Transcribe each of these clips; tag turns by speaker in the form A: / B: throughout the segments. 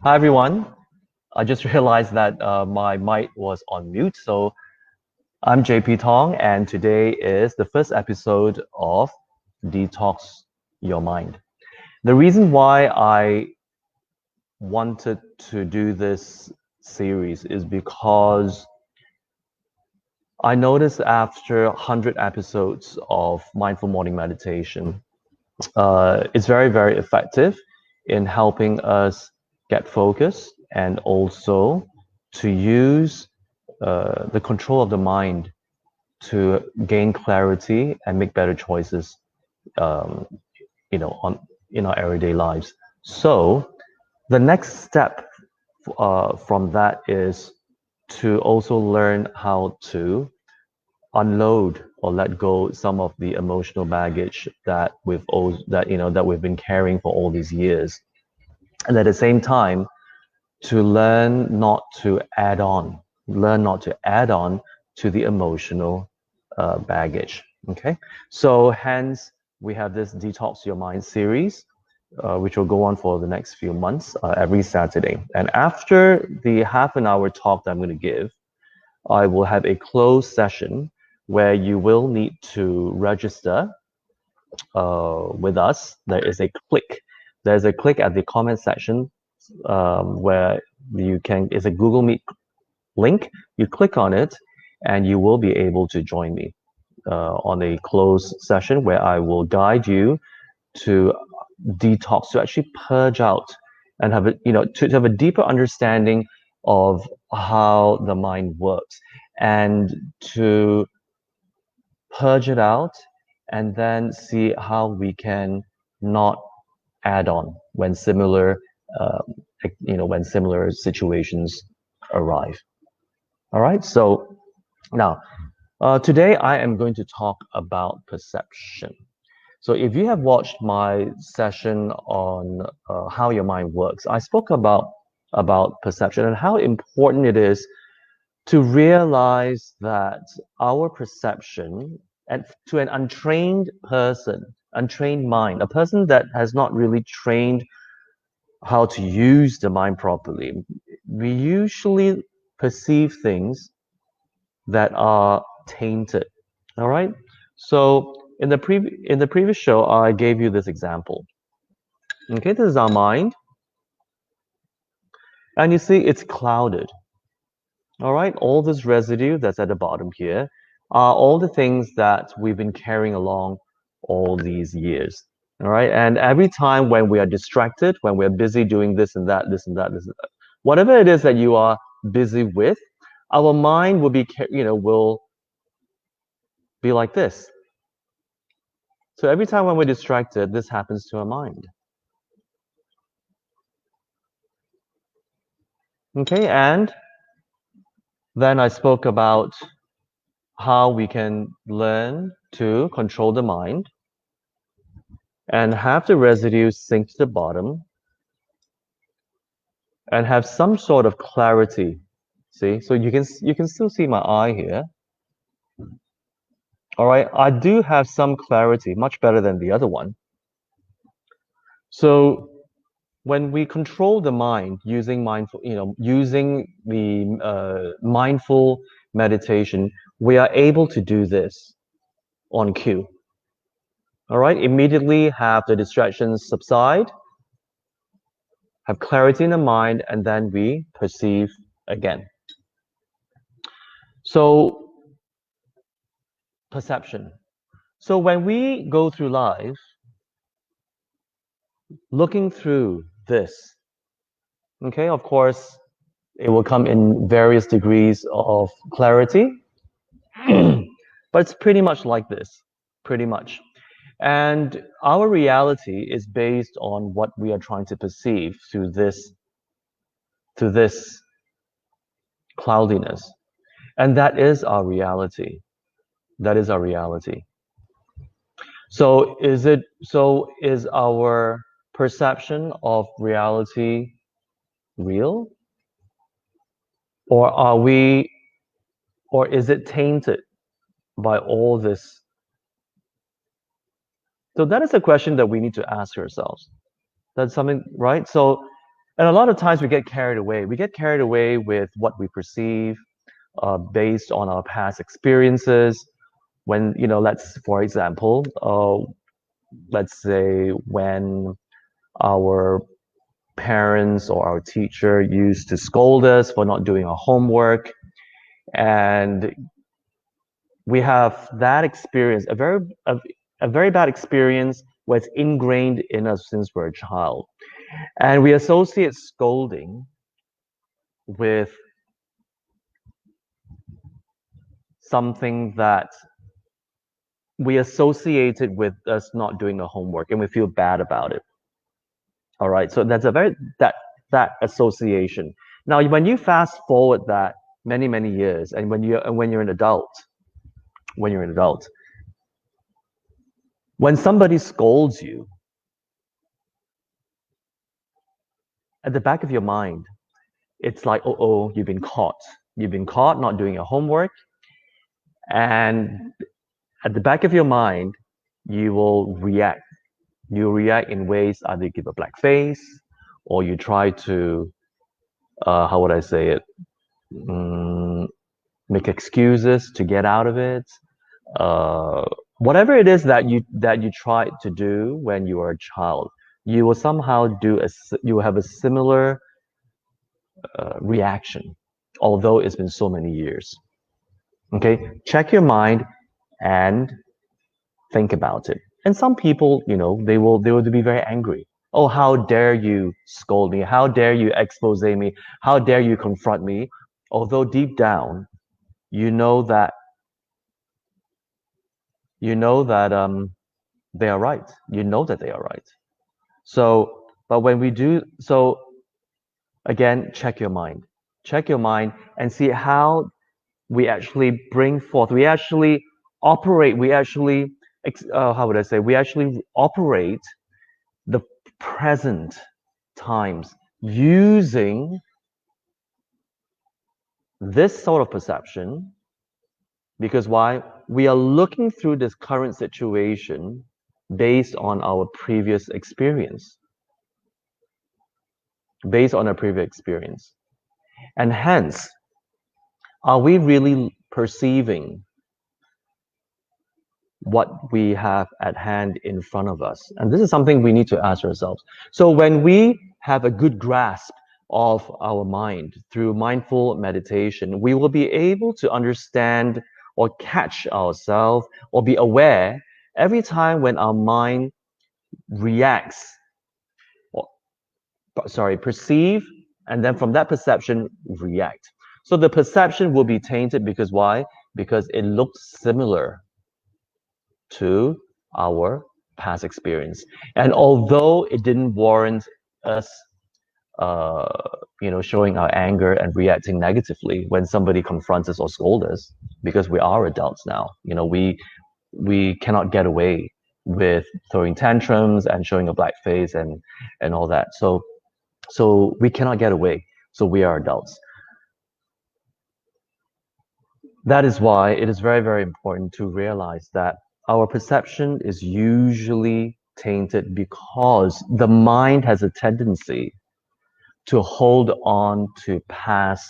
A: Hi everyone. I just realized that my mic was on mute. So I'm JP Tong, and today is the first episode of Detox Your Mind. The reason why I wanted to do this series is because I noticed after 100 episodes of mindful morning meditation, it's very, very effective in helping us get focused and also to use the control of the mind to gain clarity and make better choices, um, on in our everyday lives. So the next step from that is to also learn how to unload or let go some of the emotional baggage that we've been carrying for all these years, and at the same time to learn not to add on to the emotional baggage. Okay, so hence we have this Detox Your Mind series, which will go on for the next few months, every Saturday. And after the half an hour talk that I'm going to give, I will have a closed session where you will need to register with us. There's a click at the comment section where it's a Google Meet link. You click on it and you will be able to join me on a closed session where I will guide you to detox, to actually purge out and to have a deeper understanding of how the mind works, and to purge it out and then see how we can not add on when um, when similar situations arrive. All right, so now today I am going to talk about perception. So if you have watched my session on how your mind works, I spoke about perception and how important it is to realize that our perception, and to an untrained mind, a person that has not really trained how to use the mind properly, we usually perceive things that are tainted. All right. So in the previous show, I gave you this example. Okay, this is our mind, and you see it's clouded. All right, all this residue that's at the bottom here are all the things that we've been carrying along all these years. All right, and every time when we are distracted, when we're busy doing this and that, this and that, this and that, whatever it is that you are busy with, our mind will be like this. So every time when we're distracted, this happens to our mind. Okay, and then I spoke about how we can learn to control the mind and have the residue sink to the bottom and have some sort of clarity. See, so you can still see my eye here. All right, I do have some clarity, much better than the other one. So when we control the mind using the mindful meditation, we are able to do this on cue. All right, immediately have the distractions subside, have clarity in the mind, and then we perceive again. So, perception. So, when we go through life looking through this, okay, of course, it will come in various degrees of clarity, but it's pretty much like this, pretty much. And our reality is based on what we are trying to perceive through this cloudiness. And that is our reality. That is our reality. So is our perception of reality real? Or are we or is it tainted by all this? So that is a question that we need to ask ourselves. That's something, right? So And a lot of times we get carried away. We get carried away with what we perceive based on our past experiences. When, let's, for example, let's say when our parents or our teacher used to scold us for not doing our homework, and we have that experience, a very bad experience where it's ingrained in us since we're a child. And we associate scolding with something that we associate it with us not doing the homework, and we feel bad about it. All right, so that's a very that association. Now, when you fast forward that many years, and when you're an adult, when you're an adult, when somebody scolds you, at the back of your mind, it's like, oh, you've been caught. You've been caught not doing your homework, and at the back of your mind, you will react. You react in ways either you give a black face, or you try to, how would I say it? Mm, make excuses to get out of it. Uh, Whatever it is that you try to do when you are a child, you will somehow you will have a similar reaction, although it's been so many years. Okay, check your mind and think about it. And some people, they will be very angry. Oh, how dare you scold me? How dare you expose me? How dare you confront me? Although deep down, you know that they are right. You know that they are right. So, but when we do so, again, check your mind. Check your mind and see how we actually bring forth. We actually operate. We actually, how would I say? We actually operate the present times using this sort of perception, because why? We are looking through this current situation based on our previous experience, and hence, are we really perceiving what we have at hand in front of us? And this is something we need to ask ourselves. So when we have a good grasp of our mind through mindful meditation, we will be able to understand or catch ourselves or be aware every time when our mind reacts, or, perceive, and then from that perception, react. So the perception will be tainted because why? Because it looks similar to our past experience. And although it didn't warrant us, uh, showing our anger and reacting negatively when somebody confronts us or scolds us, because we are adults now, we cannot get away with throwing tantrums and showing a black face and all that. So we cannot get away. So we are adults. That is why it is very, very important to realize that our perception is usually tainted because the mind has a tendency to hold on to past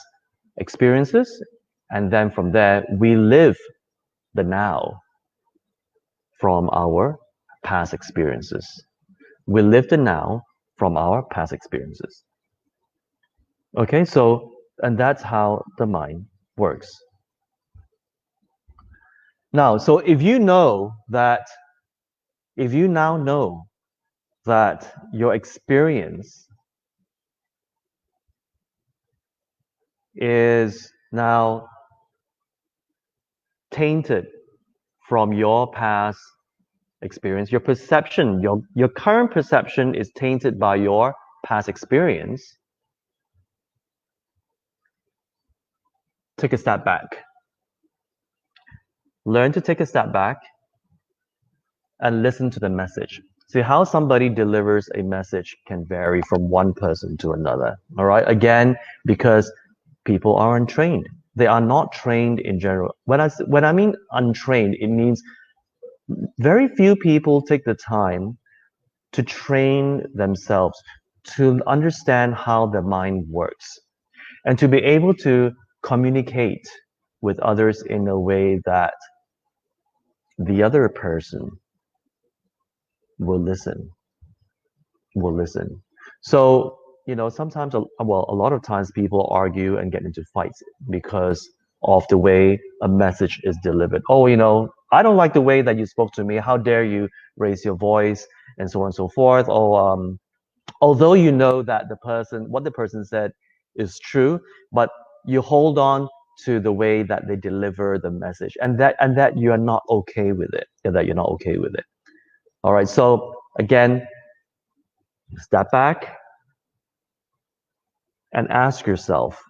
A: experiences. And then from there, we live the now from our past experiences. We live the now from our past experiences. Okay, and that's how the mind works. Now, so if you now know that your experience is now tainted from your past experience, your perception, your current perception is tainted by your past experience, take a step back. Learn to take a step back and listen to the message. See how somebody delivers a message can vary from one person to another. All right. Again, because people are untrained. They are not trained in general. When I mean untrained, it means very few people take the time to train themselves, to understand how the mind works and to be able to communicate with others in a way that the other person will listen, will listen. So, sometimes, well, a lot of times people argue and get into fights because of the way a message is delivered. Oh, I don't like the way that you spoke to me. How dare you raise your voice and so on and so forth. Oh, although you know that what the person said is true, but you hold on to the way that they deliver the message, and that you are not okay with it, and that you're not okay with it. All right. So again, step back and ask yourself,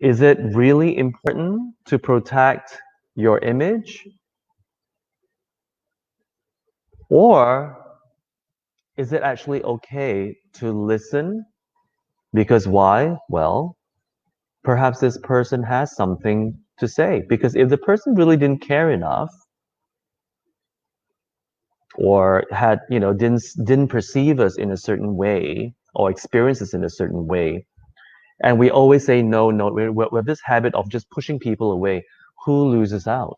A: is it really important to protect your image, or is it actually okay to listen? Because why? Well, perhaps this person has something to say. Because if the person really didn't care enough, or had, didn't perceive us in a certain way, or experience us in a certain way, and we always say no, no, we have this habit of just pushing people away. Who loses out?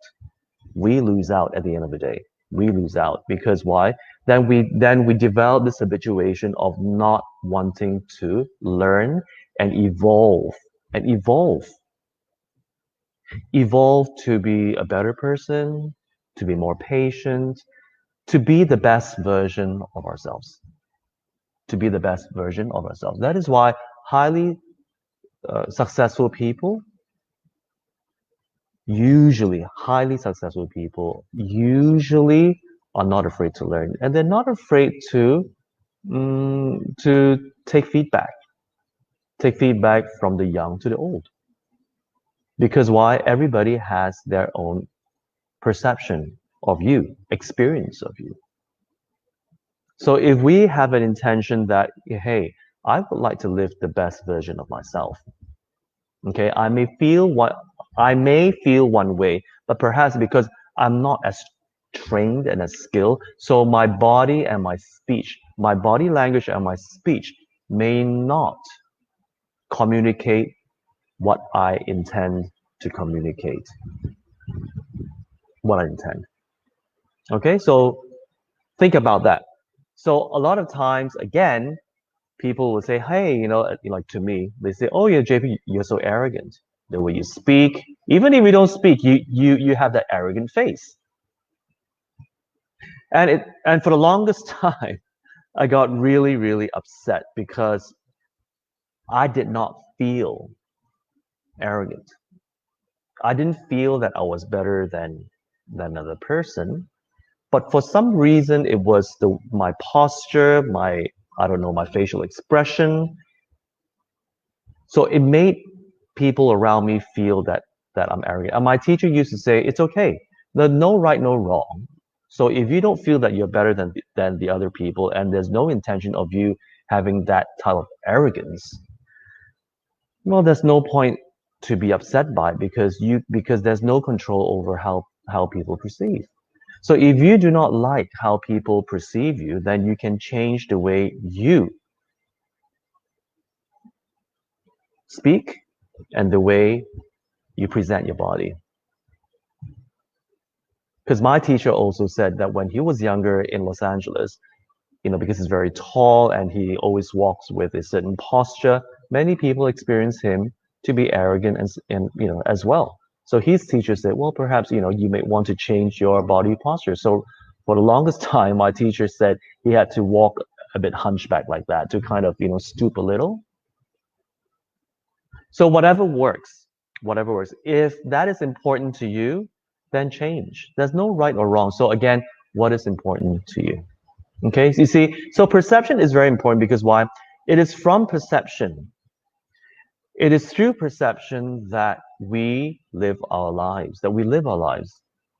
A: We lose out at the end of the day. We lose out because why? Then we develop this habituation of not wanting to learn and evolve evolve to be a better person, to be more patient, to be the best version of ourselves. To be the best version of ourselves. That is why highly successful people, usually highly successful people, usually are not afraid to learn, and they're not afraid to take feedback from the young to the old. Because why? Everybody has their own perception of you, experience of you. So if we have an intention that, hey, I would like to live the best version of myself. Okay, I may feel one way, but perhaps because I'm not as trained and as skilled, so my body and my speech, my body language and my speech may not communicate what I intend to communicate. What I intend. Okay, so think about that. So a lot of times, again, people will say, hey, like to me, they say, oh yeah, JP, you're so arrogant. The way you speak, even if you don't speak, you have that arrogant face. And for the longest time, I got really, really upset because I did not feel arrogant. I didn't feel that I was better than another person. But for some reason, it was my posture, I don't know, my facial expression. So it made people around me feel that I'm arrogant. And my teacher used to say, it's okay. There's no right, no wrong. So if you don't feel that you're better than the other people, and there's no intention of you having that type of arrogance, well, there's no point to be upset by, because there's no control over how people perceive. So if you do not like how people perceive you, then you can change the way you speak and the way you present your body. Because my teacher also said that when he was younger in Los Angeles, because he's very tall and he always walks with a certain posture, many people experience him to be arrogant and as well. So his teacher said, well, perhaps, you may want to change your body posture. So for the longest time, my teacher said he had to walk a bit hunchback like that to kind of, stoop a little. So whatever works. If that is important to you, then change. There's no right or wrong. So again, what is important to you? Okay, so you see, so perception is very important because why? It is from perception. It is through perception that we live our lives,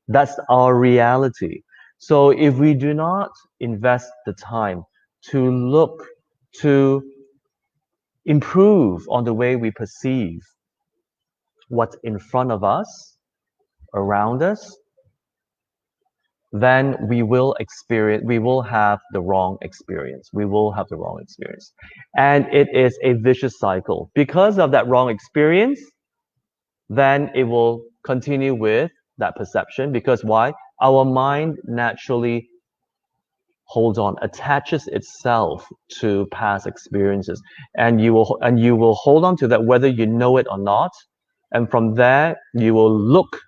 A: That's our reality. So if we do not invest the time to look, to improve on the way we perceive what's in front of us, around us, then we will have the wrong experience. We will have the wrong experience. And it is a vicious cycle. Because of that wrong experience, then it will continue with that perception. Because why? Our mind naturally holds on, attaches itself to past experiences. And you will hold on to that whether you know it or not. And from there, you will look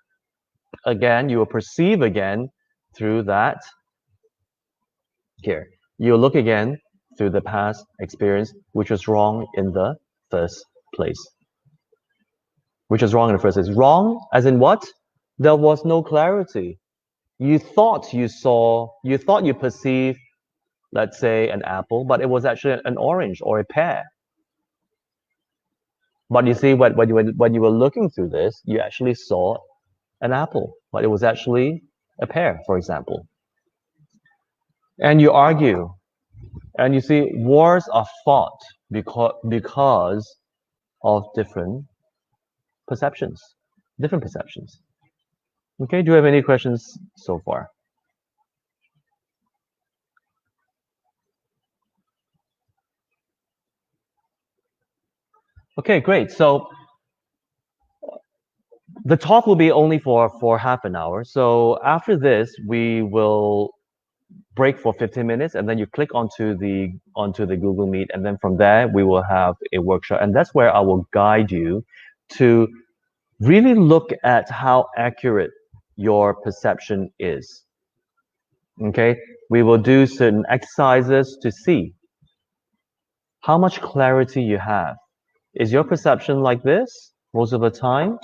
A: again, you will perceive again through that. Here, you look again through the past experience, which was wrong in the first place. Which was wrong in the first place. Wrong as in what? There was no clarity. You thought you perceived, let's say, an apple, but it was actually an orange or a pear. But you see, when you were looking through this, you actually saw an apple, but it was actually a pear, for example. And you argue, and you see wars are fought because of different perceptions. Okay, do you have any questions so far? Okay, great. So the talk will be only for half an hour. So after this, we will break for 15 minutes, and then you click onto the Google Meet, and then from there we will have a workshop, and that's where I will guide you to really look at how accurate your perception is. Okay, we will do certain exercises to see how much clarity you have. Is your perception like this most of the time,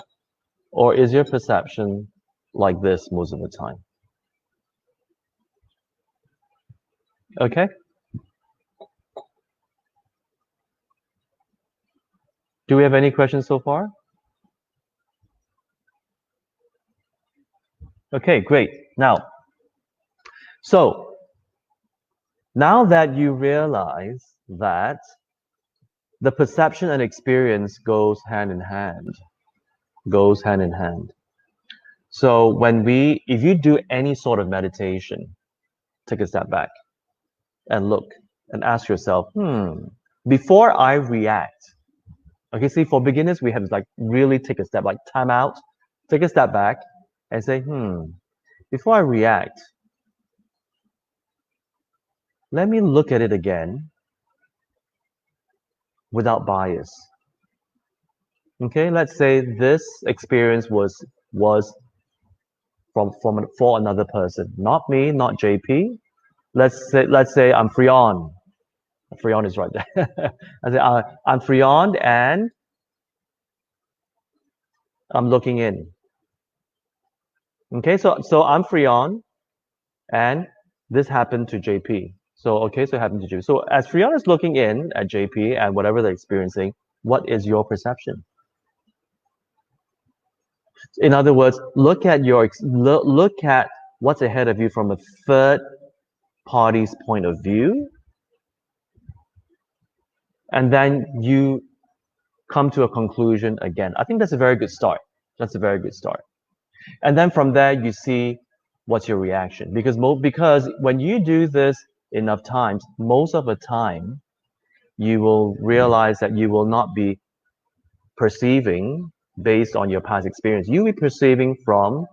A: or is your perception like this most of the time? Okay. Do we have any questions so far? Okay, great. So now that you realize that the perception and experience goes hand in hand, So if you do any sort of meditation, take a step back and look and ask yourself, before I react, okay, see, for beginners, we have to like really take a step, like time out, take a step back and say, before I react, let me look at it again without bias. Okay, let's say this experience was for another person, not me, not JP. Let's say I'm Freon. Freon is right there. I say I'm Freon and I'm looking in. Okay, so I'm Freon and this happened to JP. So it happened to JP. So as Freon is looking in at JP and whatever they're experiencing, what is your perception? In other words, look at what's ahead of you from a third party's point of view, and then you come to a conclusion again. I think that's a very good start. And then from there, you see what's your reaction. Because when you do this enough times, most of the time, you will realize that you will not be perceiving based on your past experience. You'll be perceiving from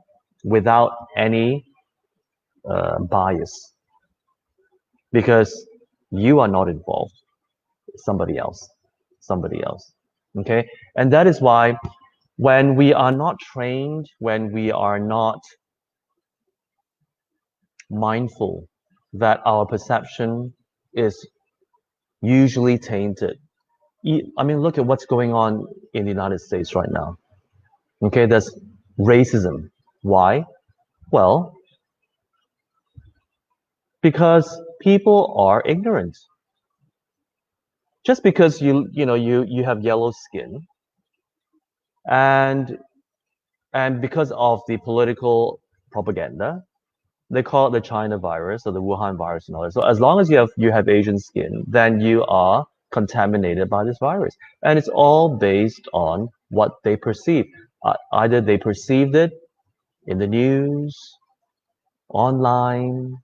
A: without any bias. Because you are not involved. Somebody else. Okay? And that is why when we are not trained, when we are not mindful that our perception is usually tainted. I mean, look at what's going on in the United States right now. Okay, there's racism. Why? Well, because people are ignorant. Just because you have yellow skin, and because of the political propaganda, they call it the China virus or the Wuhan virus and all that. So as long as you have Asian skin, then you are contaminated by this virus, and it's all based on what they perceive. Either they perceived it in the news, online,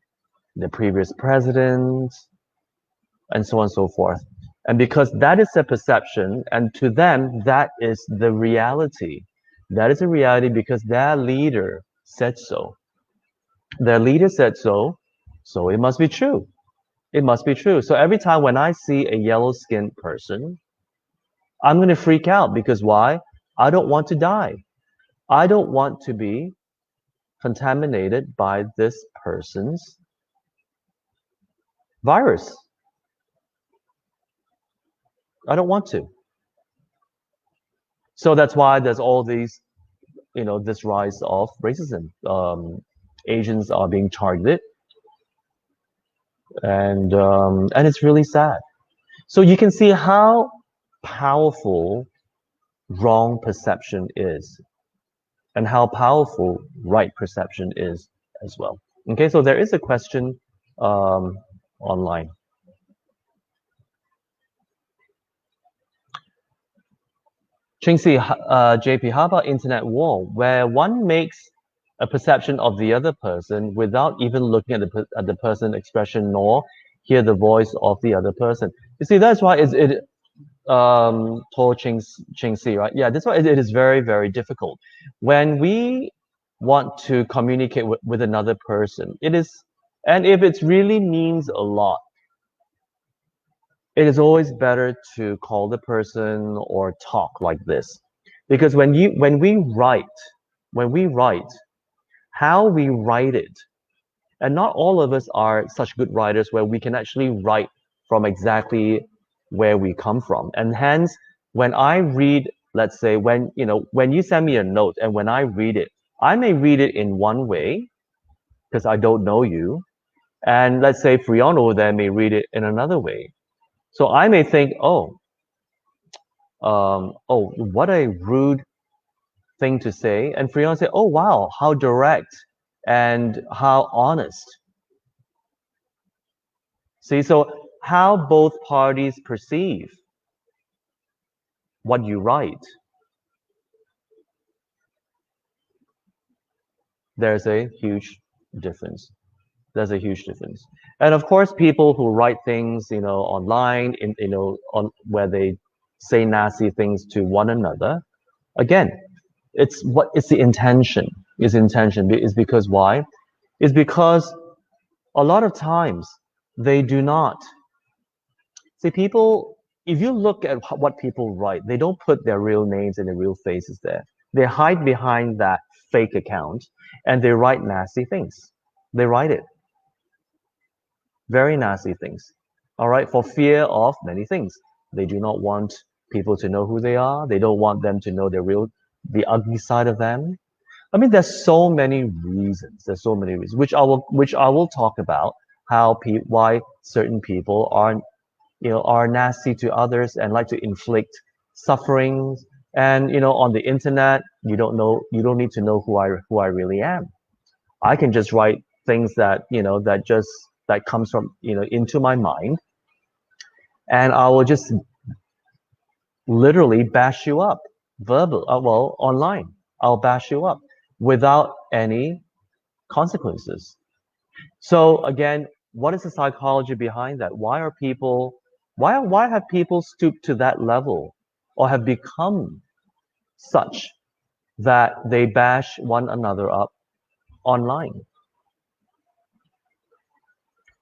A: the previous president, and so on and so forth. And because that is a perception, and to them, that is the reality. That is a reality because their leader said so. Their leader said so, so it must be true. It must be true. So every time when I see a yellow-skinned person, I'm going to freak out because why? I don't want to die. I don't want to be contaminated by this person's virus. I don't want to. So that's why there's all these, this rise of racism. Asians are being targeted, and it's really sad. So you can see how powerful wrong perception is, and how powerful right perception is as well. Okay, so there is a question online. Chingxi, JP, how about internet war, where one makes a perception of the other person without even looking at the person expression nor hear the voice of the other person? You see, that's why told Chingxi, right? Yeah, that's why it is very, very difficult. When we want to communicate with another person, and if it really means a lot, it is always better to call the person or talk like this. Because when we write, how we write it, and not all of us are such good writers where we can actually write from exactly where we come from. And hence, when I read, let's say, when you send me a note and when I read it, I may read it in one way because I don't know you. And let's say Frion over there may read it in another way. So I may think, what a rude thing to say. And Frion say, oh, wow, how direct and how honest. See, so how both parties perceive what you write, there's a huge difference. There's a huge difference. And of course, people who write things, online, on where they say nasty things to one another, again, it's the intention. It's intention. It's because why? It's because a lot of times they do not see people. If you look at what people write, they don't put their real names and their real faces there. They hide behind that fake account and they write nasty things. They write it. Very nasty things. All right, for fear of many things. They do not want people to know who they are. They don't want them to know the ugly side of them. I mean, there's so many reasons. There's so many reasons, which I will talk about why certain people are nasty to others and like to inflict sufferings. And on the internet, you don't need to know who I really am. I can just write things that comes from into my mind, and I will just literally bash you up online. I'll bash you up without any consequences. So again, what is the psychology behind that? Why have people stooped to that level or have become such that they bash one another up online?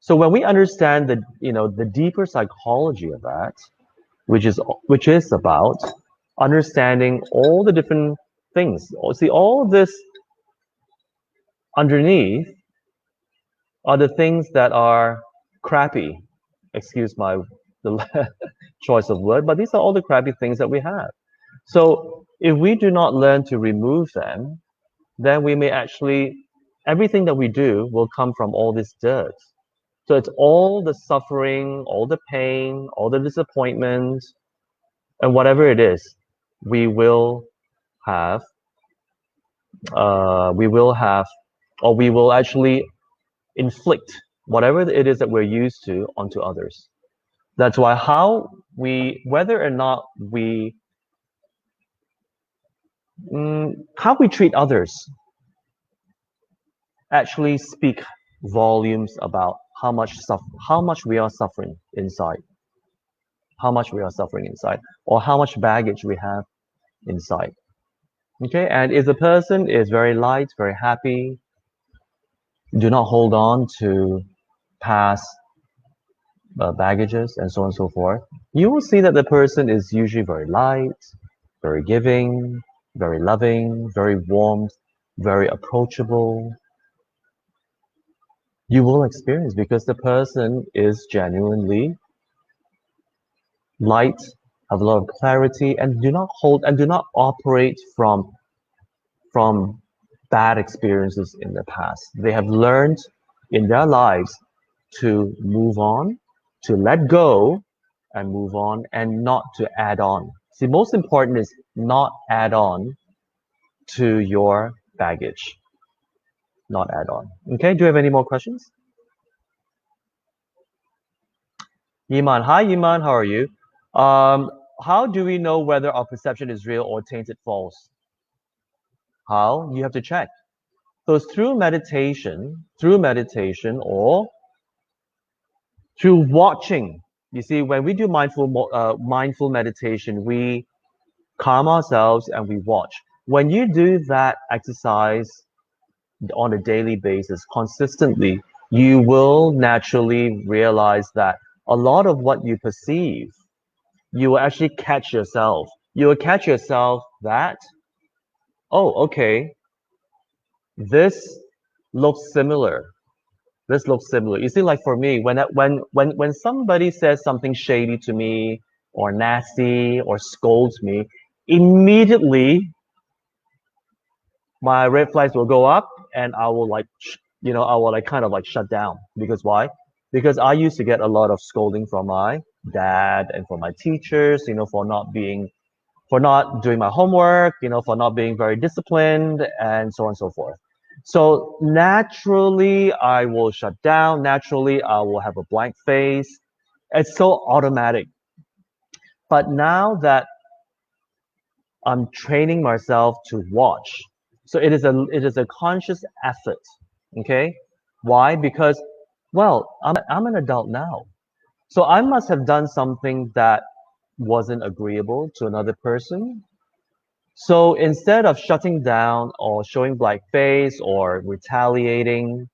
A: So when we understand the deeper psychology of that, which is about understanding all the different things. See, all this underneath are the things that are crappy. Excuse my the choice of word, but these are all the crappy things that we have. So if we do not learn to remove them, then we may actually everything that we do will come from all this dirt. So it's all the suffering, all the pain, all the disappointment, and whatever it is, we will have, we will have, or we will actually inflict whatever it is that we're used to onto others. That's why whether or not how we treat others actually speak volumes about how much we are suffering inside, how much we are suffering inside, or how much baggage we have inside. Okay, and if the person is very light, very happy, do not hold on to past baggages and so on and so forth, you will see that the person is usually very light, very giving, very loving, very warm, very approachable. You will experience because the person is genuinely light, have a lot of clarity, and do not operate from bad experiences in the past. They have learned in their lives to move on, to let go and move on, and not to add on. See, most important is not add on to your baggage, not add on. Okay, do you have any more questions? Yiman, hi Yiman, how are you? Um, how do we know whether our perception is real or tainted false? How? You have to check. So through meditation or through watching. You see, when we do mindful meditation, we calm ourselves and we watch. When you do that exercise on a daily basis, consistently, you will naturally realize that a lot of what you perceive, you will actually catch yourself. You will catch yourself that, oh, okay, this looks similar. This looks similar. You see, like for me, when somebody says something shady to me or nasty or scolds me, immediately my red flags will go up and I will I will like kind of like shut down. Because why? Because I used to get a lot of scolding from my dad and from my teachers, for not doing my homework, for not being very disciplined and so on and so forth. So naturally, I will shut down. Naturally, I will have a blank face. It's so automatic. But now that I'm training myself to watch, so it is a conscious effort. Okay, why? Because I'm an adult now, so I must have done something that wasn't agreeable to another person. So instead of shutting down or showing black face or retaliating,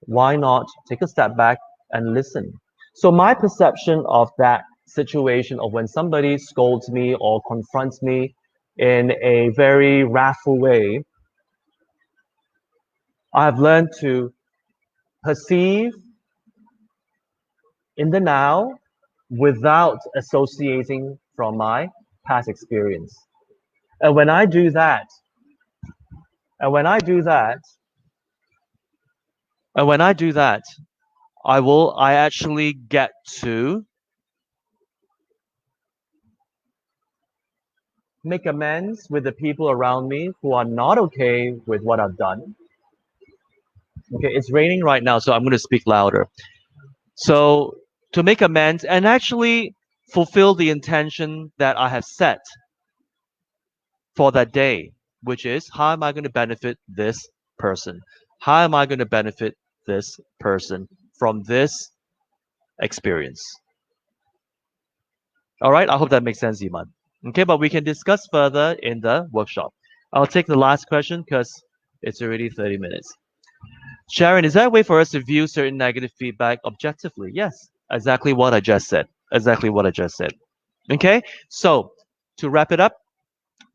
A: why not take a step back and listen? So my perception of that situation of when somebody scolds me or confronts me in a very wrathful way, I've learned to perceive in the now without associating from my past experience. And when I do that, and when I do that, and when I do that, I actually get to make amends with the people around me who are not okay with what I've done. Okay, it's raining right now, so I'm going to speak louder. So, to make amends and actually fulfill the intention that I have set for that day, which is how am I going to benefit this person? How am I going to benefit this person from this experience? All right, I hope that makes sense, Iman. Okay, but we can discuss further in the workshop. I'll take the last question because it's already 30 minutes. Sharon, is there a way for us to view certain negative feedback objectively? Yes, exactly what I just said. Exactly what I just said. Okay, so to wrap it up,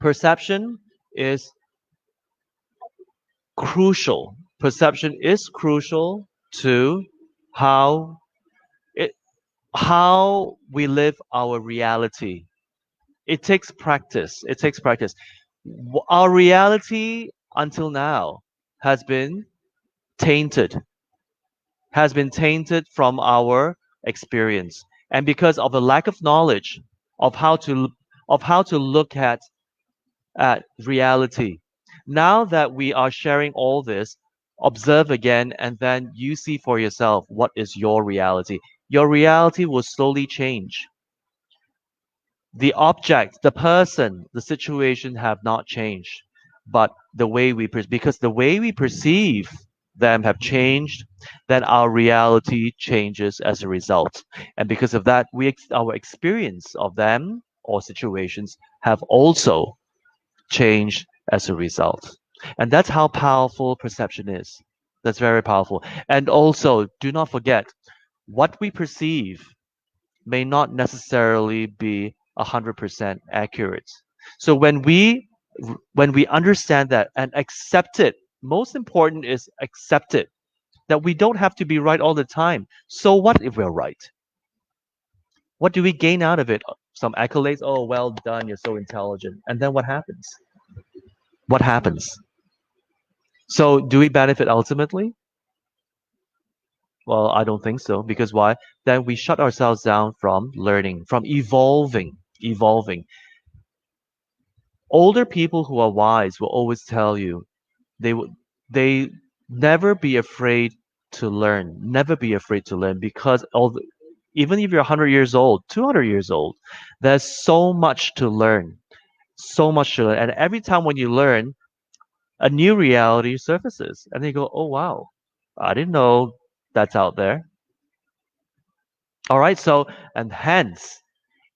A: perception is crucial. Perception is crucial to how it how we live our reality. It takes practice. It takes practice. Our reality until now has been tainted, from our experience. And because of the lack of knowledge of how to look at reality. Now that we are sharing all this, observe again and then you see for yourself what is your reality. Your reality will slowly change. The object, the person, the situation have not changed, but the way we because the way we perceive them have changed, then our reality changes as a result. And because of that, our experience of them or situations have also changed as a result. And that's how powerful perception is. That's very powerful. And also, do not forget, what we perceive may not necessarily be 100% accurate. So when we understand that and accept it, most important is accept it that we don't have to be right all the time. So what if we're right? What do we gain out of it? Some accolades. Oh, well done. You're so intelligent. And then what happens? What happens? So do we benefit ultimately? Well, I don't think so. Because why? Then we shut ourselves down from learning, from evolving. Evolving. Older people who are wise will always tell you they never be afraid to learn. Never be afraid to learn because even if you're 100 years old, 200 years old, there's so much to learn. So much to learn. And every time when you learn, a new reality surfaces. And then you go, oh, wow, I didn't know that's out there. All right. So, and hence,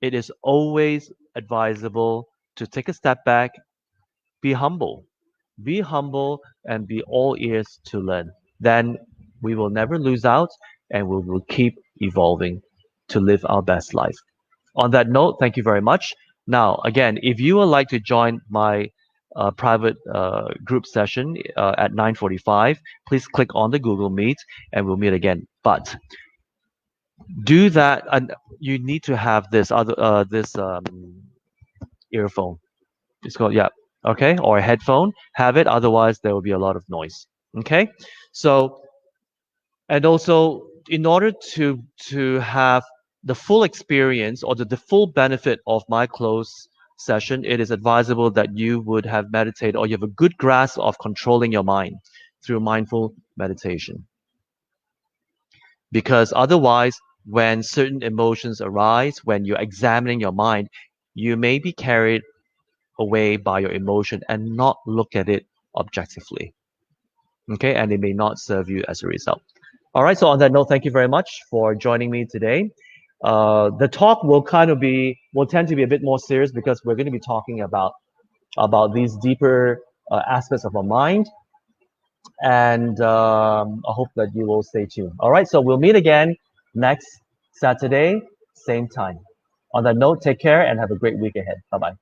A: it is always advisable to take a step back, be humble. Be humble and be all ears to learn. Then we will never lose out and we will keep evolving to live our best life. On that note, thank you very much. Now, again, if you would like to join my private group session at 9:45, please click on the Google Meet and we'll meet again. But do that, and you need to have this earphone. It's called, yeah, okay, or a headphone. Have it, otherwise there will be a lot of noise. Okay, so and also in order to have the full experience or the full benefit of my close session, it is advisable that you would have meditated or you have a good grasp of controlling your mind through mindful meditation. Because otherwise, when certain emotions arise, when you're examining your mind, you may be carried away by your emotion and not look at it objectively. Okay, and it may not serve you as a result. All right, so on that note, thank you very much for joining me today. The talk will tend to be a bit more serious because we're going to be talking about these deeper aspects of our mind, and I hope that you will stay tuned. All right, so we'll meet again next Saturday, same time. On that note, take care and have a great week ahead. Bye bye.